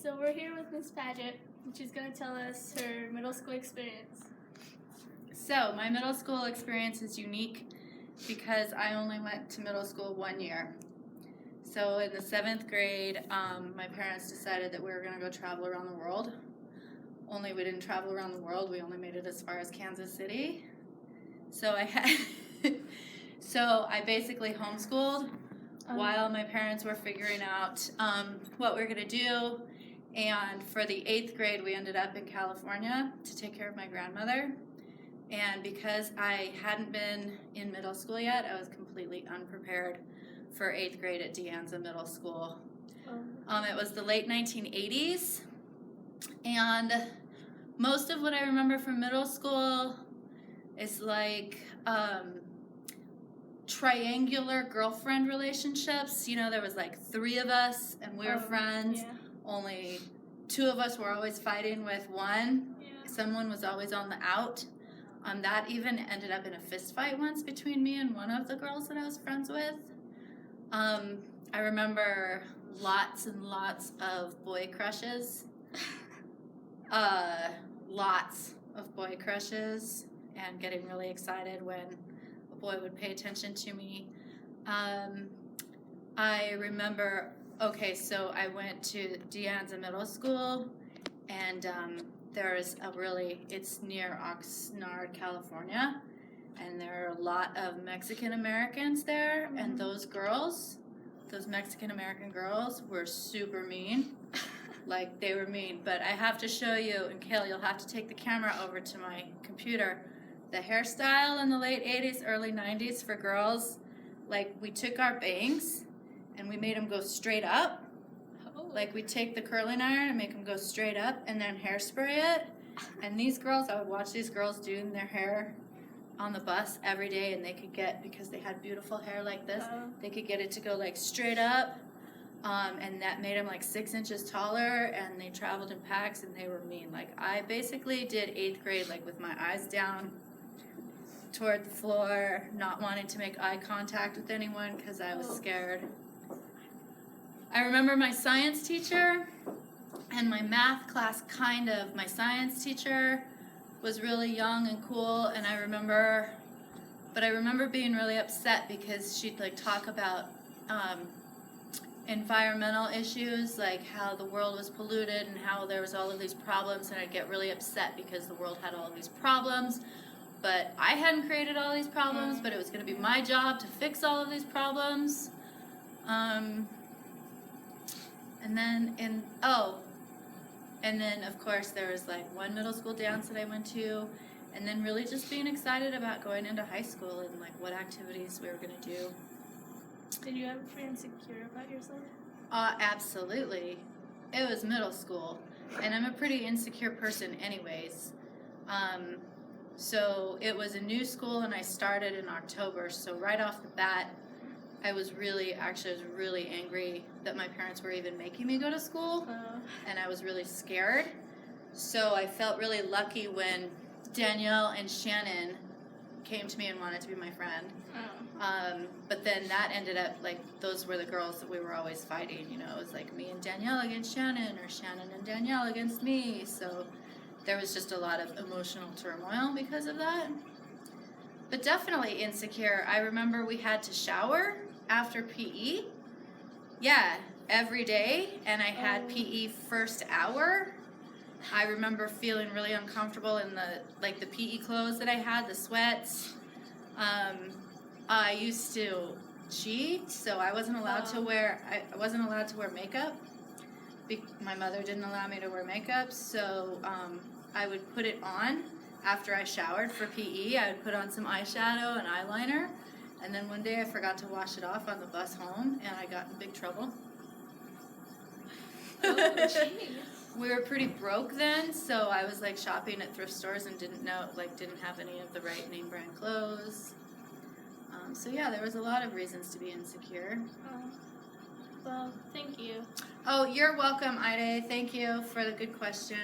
so we're here with Miss Paget, and she's going to tell us her middle school experience. So, my middle school experience is unique because I only went to middle school 1 year. So, in the 7th grade, my parents decided that we were going to go travel around the world. Only we didn't travel around the world, we only made it as far as Kansas City. So, I basically homeschooled while my parents were figuring out what we were going to do. And for the 8th grade, we ended up in California to take care of my grandmother. And because I hadn't been in middle school yet, I was completely unprepared for 8th grade at De Anza Middle School. It was the late 1980s, and most of what I remember from middle school is like triangular girlfriend relationships. You know, there was like 3 of us, and we were friends. Yeah. Only 2 of us were always fighting with one. Yeah. Someone was always on the out. That even ended up in a fist fight once between me and one of the girls that I was friends with. I remember lots and lots of boy crushes. Lots of boy crushes, and getting really excited when a boy would pay attention to me. I remember, so I went to De Anza Middle School, and it's near Oxnard, California, and there are a lot of Mexican Americans there, and those Mexican American girls were super mean. Like, they were mean. But I have to show you, and Kale, you'll have to take the camera over to my computer, the hairstyle in the late 80s, early 90s for girls. Like, we took our bangs and we made them go straight up. Like, we take the curling iron and make them go straight up and then hairspray it. And these girls, I would watch these girls doing their hair on the bus every day, and they could get, because they had beautiful hair like this, they could get it to go like straight up. And that made them like 6 inches taller, and they traveled in packs, and they were mean. Like, I basically did 8th grade like with my eyes down toward the floor, not wanting to make eye contact with anyone because I was scared. I remember my science teacher and my math class, my science teacher was really young and cool, and I remember being really upset because she'd like talk about environmental issues, like how the world was polluted and how there was all of these problems, and I'd get really upset because the world had all of these problems, but I hadn't created all these problems, but it was going to be my job to fix all of these problems. And then of course there was like one middle school dance that I went to, and then really just being excited about going into high school and like what activities we were going to do. Did you ever feel insecure about yourself? Absolutely. It was middle school, and I'm a pretty insecure person anyways. So it was a new school, and I started in October, so right off the bat, I was really angry that my parents were even making me go to school, and I was really scared. So I felt really lucky when Danielle and Shannon came to me and wanted to be my friend. But then that ended up, like, those were the girls that we were always fighting, you know. It was like me and Danielle against Shannon, or Shannon and Danielle against me. So there was just a lot of emotional turmoil because of that. But definitely insecure. I remember we had to shower after PE. Yeah, every day, and I had PE first hour. I remember feeling really uncomfortable in the PE clothes that I had, the sweats. I used to cheat, so I wasn't allowed to wear makeup. My mother didn't allow me to wear makeup, so I would put it on after I showered for PE. I would put on some eyeshadow and eyeliner, and then one day I forgot to wash it off on the bus home, and I got in big trouble. We were pretty broke then, so I was like shopping at thrift stores and didn't have any of the right name brand clothes. So yeah, there was a lot of reasons to be insecure. Well, thank you. Oh, you're welcome, Ida. Thank you for the good question.